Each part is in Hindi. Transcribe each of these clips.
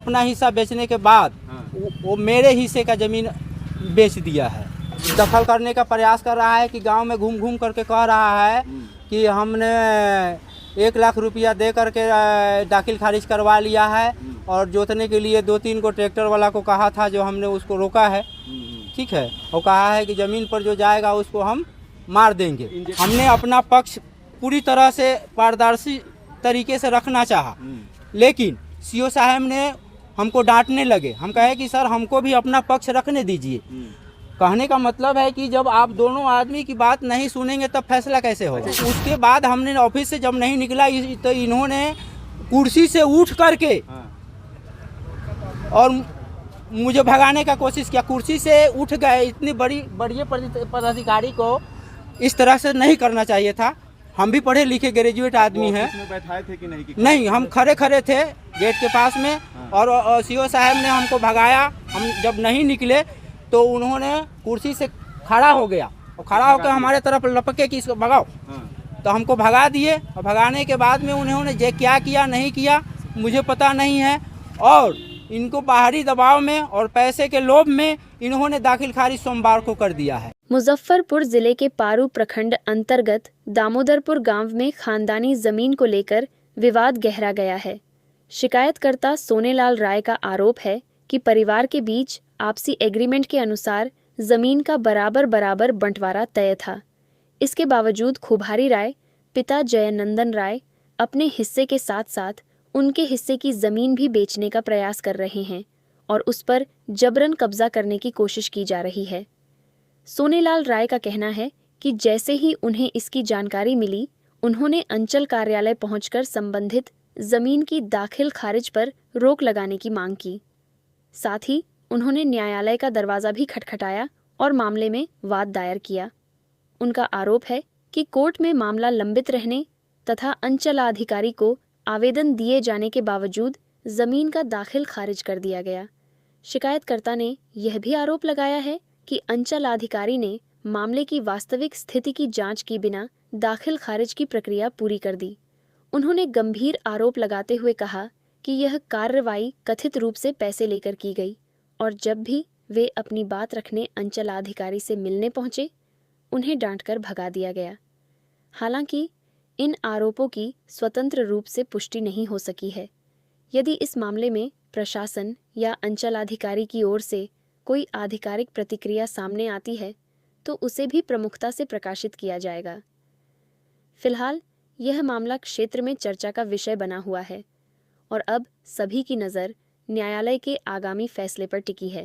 अपना हिस्सा बेचने के बाद वो मेरे हिस्से का ज़मीन बेच दिया है। दखल करने का प्रयास कर रहा है कि गांव में घूम घूम करके कह रहा है कि हमने 1 लाख रुपया दे करके दाखिल खारिज करवा लिया है और जोतने के लिए 2-3 को ट्रैक्टर वाला को कहा था, जो हमने उसको रोका है। ठीक है, वो कहा है कि ज़मीन पर जो जाएगा उसको हम मार देंगे। हमने अपना पक्ष पूरी तरह से पारदर्शी तरीके से रखना चाहा, लेकिन सीओ साहब ने हमको डांटने लगे। हम कहे कि सर हमको भी अपना पक्ष रखने दीजिए। कहने का मतलब है कि जब आप दोनों आदमी की बात नहीं सुनेंगे तब फैसला कैसे होगा। उसके बाद हमने ऑफिस से जब नहीं निकला तो इन्होंने कुर्सी से उठ करके और मुझे भगाने का कोशिश किया। कुर्सी से उठ गए। इतनी बड़ी पदाधिकारी को इस तरह से नहीं करना चाहिए था। हम भी पढ़े लिखे ग्रेजुएट आदमी हैं। बैठाए थे कि नहीं? नहीं, हम खड़े थे गेट के पास में और सीओ साहब ने हमको भगाया। हम जब नहीं निकले तो उन्होंने कुर्सी से खड़ा हो गया और खड़ा होकर हमारे तरफ लपके कि इसको भगाओ। तो हमको भगा दिए और भगाने के बाद में उन्होंने क्या किया नहीं किया मुझे पता नहीं है, और इनको बाहरी दबाव में और पैसे के लोभ में इन्होंने दाखिल खारिज सोमवार को कर दिया है। मुजफ्फरपुर जिले के पारू प्रखंड अंतर्गत दामोदरपुर गांव में खानदानी जमीन को लेकर विवाद गहरा गया है। शिकायतकर्ता सोनेलाल राय का आरोप है कि परिवार के बीच आपसी एग्रीमेंट के अनुसार जमीन का बराबर बंटवारा तय था। इसके बावजूद खुभारी राय, पिता जयनंदन राय, अपने हिस्से के साथ साथ उनके हिस्से की जमीन भी बेचने का प्रयास कर रहे हैं और उस पर जबरन कब्जा करने की कोशिश की जा रही है। सोनेलाल राय का कहना है कि जैसे ही उन्हें इसकी जानकारी मिली, उन्होंने अंचल कार्यालय पहुंचकर संबंधित जमीन की दाखिल खारिज पर रोक लगाने की मांग की। साथ ही उन्होंने न्यायालय का दरवाजा भी खटखटाया और मामले में वाद दायर किया। उनका आरोप है कि कोर्ट में मामला लंबित रहने तथा अंचलाधिकारी को आवेदन दिए जाने के बावजूद जमीन का दाखिल खारिज कर दिया गया। शिकायतकर्ता ने यह भी आरोप लगाया है कि अंचलाधिकारी ने मामले की वास्तविक स्थिति की जांच की बिना दाखिल खारिज की प्रक्रिया पूरी कर दी। उन्होंने गंभीर आरोप लगाते हुए कहा कि यह कार्रवाई कथित रूप से पैसे लेकर की गई और जब भी वे अपनी बात रखने अंचलाधिकारी से मिलने पहुंचे, उन्हें डांटकर भगा दिया गया। हालांकि इन आरोपों की स्वतंत्र रूप से पुष्टि नहीं हो सकी है। यदि इस मामले में प्रशासन या अंचलाधिकारी की ओर से कोई आधिकारिक प्रतिक्रिया सामने आती है तो उसे भी प्रमुखता से प्रकाशित किया जाएगा। फिलहाल यह मामला क्षेत्र में चर्चा का विषय बना हुआ है और अब सभी की नज़र न्यायालय के आगामी फैसले पर टिकी है।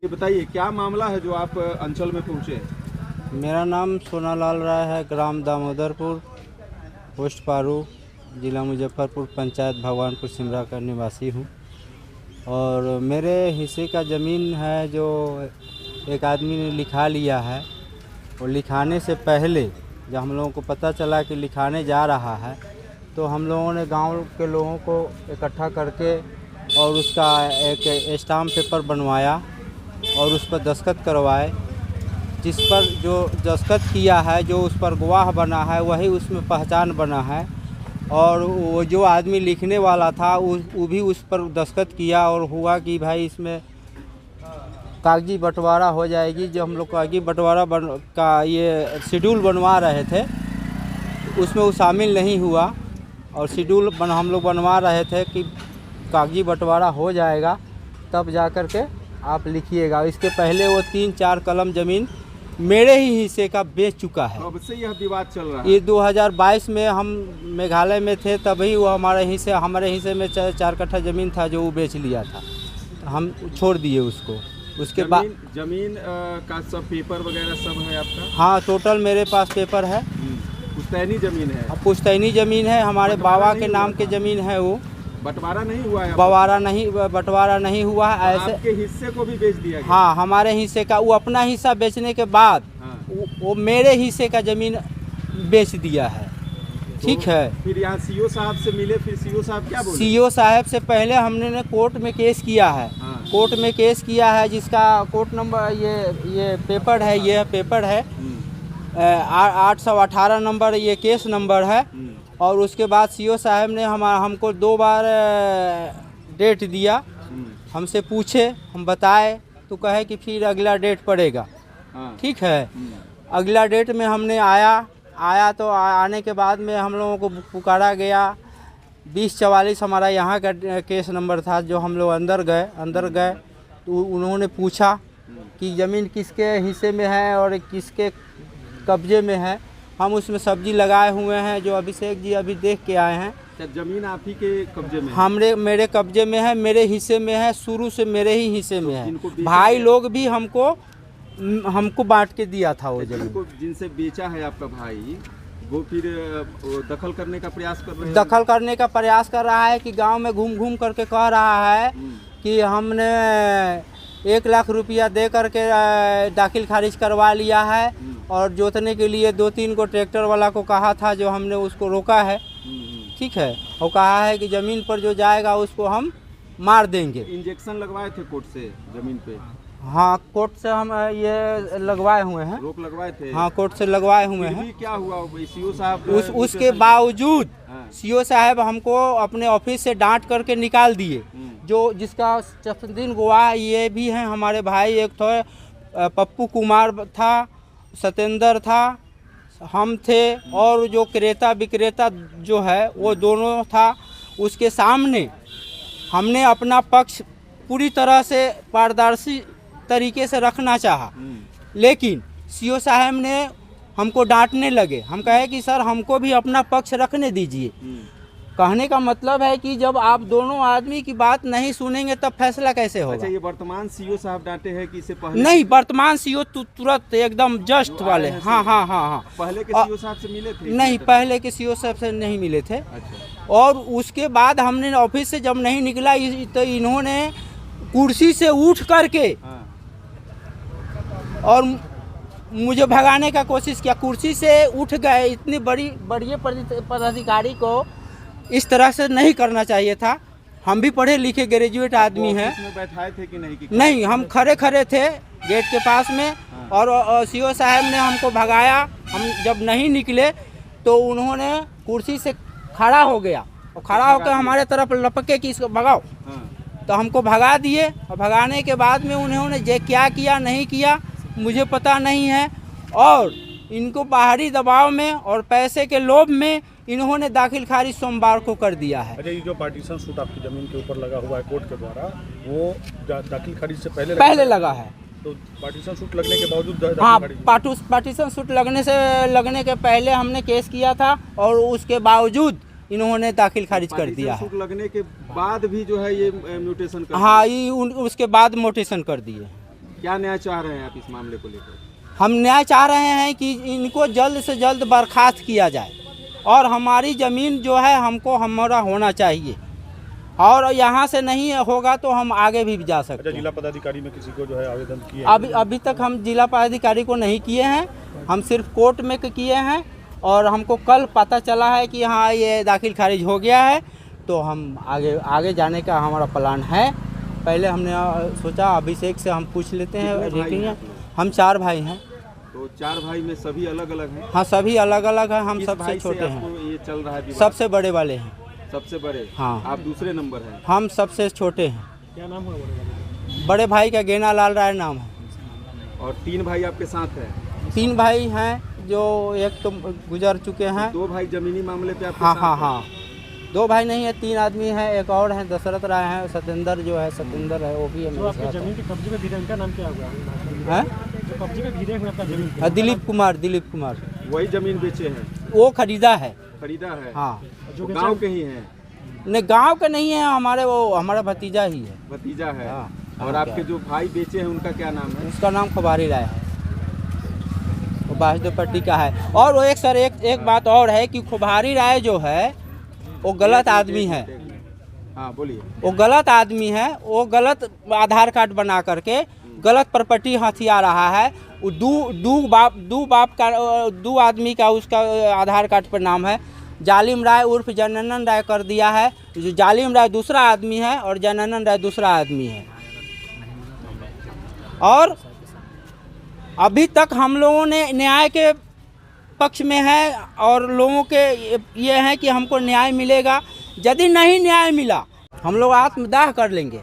ये बताइए क्या मामला है जो आप अंचल में पहुंचे? मेरा नाम सोनालाल राय है, ग्राम दामोदरपुर, पोस्ट पारू, जिला मुजफ्फरपुर, पंचायत भगवानपुर सिमरा का निवासी हूँ। और मेरे हिस्से का ज़मीन है जो एक आदमी ने लिखा लिया है, और लिखाने से पहले जब हम लोगों को पता चला कि लिखाने जा रहा है तो हम लोगों ने गांव के लोगों को इकट्ठा करके और उसका एक स्टाम्प पेपर बनवाया और उस पर दस्तखत करवाए। जिस पर जो दस्तखत किया है, जो उस पर गवाह बना है, वही उसमें पहचान बना है। और वो जो आदमी लिखने वाला था वो भी उस पर दस्तखत किया और हुआ कि भाई इसमें कागजी बंटवारा हो जाएगी। जो हम लोग कागजी बंटवारा का ये शेड्यूल बनवा रहे थे उसमें वो शामिल नहीं हुआ, और शेड्यूल हम लोग बनवा रहे थे कि कागजी बंटवारा हो जाएगा तब जा कर के आप लिखिएगा। इसके पहले वो 3-4 कलम ज़मीन मेरे ही हिस्से का बेच चुका है। अब से यह विवाद चल रहा है। ये 2022 में हम मेघालय में थे, तभी वो हमारे हिस्से में 4 कट्ठा ज़मीन था जो वो बेच लिया था, हम छोड़ दिए उसको। उसके बाद जमीन का सब पेपर वगैरह सब है आपका? हाँ, टोटल मेरे पास पेपर है। पुश्तैनी ज़मीन है? पुश्तैनी ज़मीन है, हमारे बाबा के नाम के ज़मीन है। वो बंटवारा नहीं हुआ है? बंटवारा नहीं हुआ है। ऐसे आपके हिस्से को भी बेच दिया गया? हाँ, हमारे हिस्से का। वो अपना हिस्सा बेचने के बाद वो मेरे हिस्से का ज़मीन बेच दिया है। ठीक है, फिर यहाँ सीओ साहब से मिले, फिर सीओ साहब क्या बोले? सीओ साहब से पहले हमने कोर्ट में केस किया है। कोर्ट में केस किया है जिसका कोर्ट नंबर ये पेपर है, ये पेपर है 818 नंबर ये केस नंबर है। और उसके बाद सीओ साहब ने हमको 2 बार डेट दिया, हमसे पूछे, हम बताए तो कहे कि फिर अगला डेट पड़ेगा। ठीक है, अगला डेट में हमने आया तो आने के बाद में हम लोगों को पुकारा गया। 2044 हमारा यहाँ का केस नंबर था। जो हम लोग अंदर गए तो उन्होंने पूछा कि ज़मीन किसके हिस्से में है और किसके कब्जे में है। हम उसमें सब्जी लगाए हुए हैं, जो अभिषेक जी अभी देख के आए हैं। जमीन आप ही के कब्जे में है? मेरे कब्जे में है, मेरे हिस्से में है, शुरू से मेरे ही हिस्से में है। भाई लोग भी हमको बांट के दिया था वो जमीन। जिनसे बेचा है आपका भाई, वो फिर दखल करने का प्रयास कर रहे हैं? दखल करने का प्रयास कर रहा है कि गांव में घूम करके कह रहा है कि हमने 1 लाख रुपया दे करके दाखिल खारिज करवा लिया है। और जोतने के लिए 2-3 को ट्रैक्टर वाला को कहा था, जो हमने उसको रोका है। ठीक है, और कहा है कि ज़मीन पर जो जाएगा उसको हम मार देंगे। इंजेक्शन लगवाए थे कोर्ट से ज़मीन पे? हाँ, कोर्ट से हम ये लगवाए हुए हैं। रोक लगवाए थे? हाँ, कोर्ट से लगवाए हुए हैं। क्या हुआ सीओ साहब? उसके बावजूद सीओ साहब हमको अपने ऑफिस से डांट करके निकाल दिए। जो जिसका चंद्रदीन गवाह ये भी हैं हमारे भाई। एक तो पप्पू कुमार था, सतेंद्र था, हम थे, और जो क्रेता विक्रेता जो है वो दोनों था। उसके सामने हमने अपना पक्ष पूरी तरह से पारदर्शी तरीके से रखना चाहा, लेकिन सीओ साहब ने हमको डांटने लगे। हम कहे कि सर हमको भी अपना पक्ष रखने दीजिए। कहने का मतलब है कि जब आप दोनों आदमी की बात नहीं सुनेंगे तब फैसला कैसे होगा। अच्छा, ये वर्तमान सीओ साहब डांटे हैं कि इससे पहले? नहीं, वर्तमान सीओ तुरंत एकदम जस्ट वाले। हाँ। पहले के सीओ साहब से मिले थे? नहीं, पहले के सीओ साहब से नहीं मिले थे। अच्छा। और उसके बाद हमने ऑफिस से जब नहीं निकला तो इन्होंने कुर्सी से उठ करके और मुझे भगाने का कोशिश किया। कुर्सी से उठ गए। इतनी बड़ी पदाधिकारी को इस तरह से नहीं करना चाहिए था। हम भी पढ़े लिखे ग्रेजुएट आदमी हैं। ऑफिस में बैठाए थे कि नहीं? नहीं, हम खड़े थे गेट के पास में। और सीओ साहब ने हमको भगाया। हम जब नहीं निकले तो उन्होंने कुर्सी से खड़ा हो गया और खड़ा होकर हमारे तरफ लपके कि इसको भगाओ। तो हमको भगा दिए। और भगाने के बाद में उन्होंने क्या किया नहीं किया मुझे पता नहीं है। और इनको बाहरी दबाव में और पैसे के लोभ में इन्होंने दाखिल खारिज सोमवार को कर दिया है। अच्छा, ये जो पार्टीशन सूट आपकी जमीन के ऊपर लगा हुआ है कोर्ट के द्वारा, वो दाखिल खारिज से पहले लगा है? तो पार्टीशन सूट लगने के बावजूद? हाँ, पार्टीशन सूट लगने के पहले हमने केस किया था और उसके बावजूद इन्होंने दाखिल खारिज कर दिया है। सूट लगने के बाद भी जो है ये म्यूटेशन कर? हाँ, उसके बाद म्यूटेशन कर दिए। क्या न्याय चाह रहे हैं आप इस मामले को लेकर? हम न्याय चाह रहे हैं कि इनको जल्द से जल्द बर्खास्त किया जाए और हमारी ज़मीन जो है हमको हमारा होना चाहिए। और यहाँ से नहीं होगा तो हम आगे भी जा सकते हैं। अच्छा, जिला पदाधिकारी में किसी को जो है आवेदन किए? अभी तक हम जिला पदाधिकारी को नहीं किए हैं। हम सिर्फ कोर्ट में किए हैं। और हमको कल पता चला है कि हाँ ये दाखिल खारिज हो गया है। तो हम आगे जाने का हमारा प्लान है। पहले हमने सोचा अभिषेक से हम पूछ लेते हैं। हम 4 भाई हैं। तो 4 भाई में सभी अलग अलग हैं? हाँ, सभी अलग अलग हैं। हम सबसे छोटे हैं। ये चल रहा है? सबसे बड़े वाले हैं। सबसे बड़े? हाँ। आप दूसरे नंबर हैं? हम सबसे छोटे हैं। क्या नाम है बड़े भाई का गेना लाल राय नाम है। और 3 भाई आपके साथ हैं? 3 भाई हैं, जो एक तो गुजर चुके हैं। 2 भाई जमीनी मामले पे आपके हाँ साथ हाँ हैं? हाँ, 2 भाई नहीं है, 3 आदमी हैं। एक और है दशरथ राय है, सतेंद्र जो है सतेंद्र है, वो भी है मेरे साथ। जमीन के कब्जे में उनका नाम क्या हुआ है? जो कब्जे में गिरे हुए अपना जमीन? दिलीप कुमार। वही जमीन बेचे हैं? वो खरीदा है। हाँ। जो गांव के ही हैं? नहीं, गांव के नहीं है, हमारा भतीजा ही है। भतीजा है? हाँ। और आपके जो भाई बेचे हैं उनका क्या नाम है? उसका नाम खबारी राय है, वो बासदेव पट्टी का है। और वो एक बात और है कि खुबारी राय जो है वो गलत आदमी है। हाँ, बोलिए। वो गलत आदमी है। वो गलत आधार कार्ड बना करके गलत प्रॉपर्टी हथिया रहा है। वो दो आदमी का उसका आधार कार्ड पर नाम है। जालिम राय उर्फ जननन राय कर दिया है। जो जालिम राय दूसरा आदमी है और जननन राय दूसरा आदमी है। और अभी तक हम लोगों ने न्याय के पक्ष में है और लोगों के ये है कि हमको न्याय मिलेगा। यदि नहीं न्याय मिला हम लोग आत्मदाह कर लेंगे।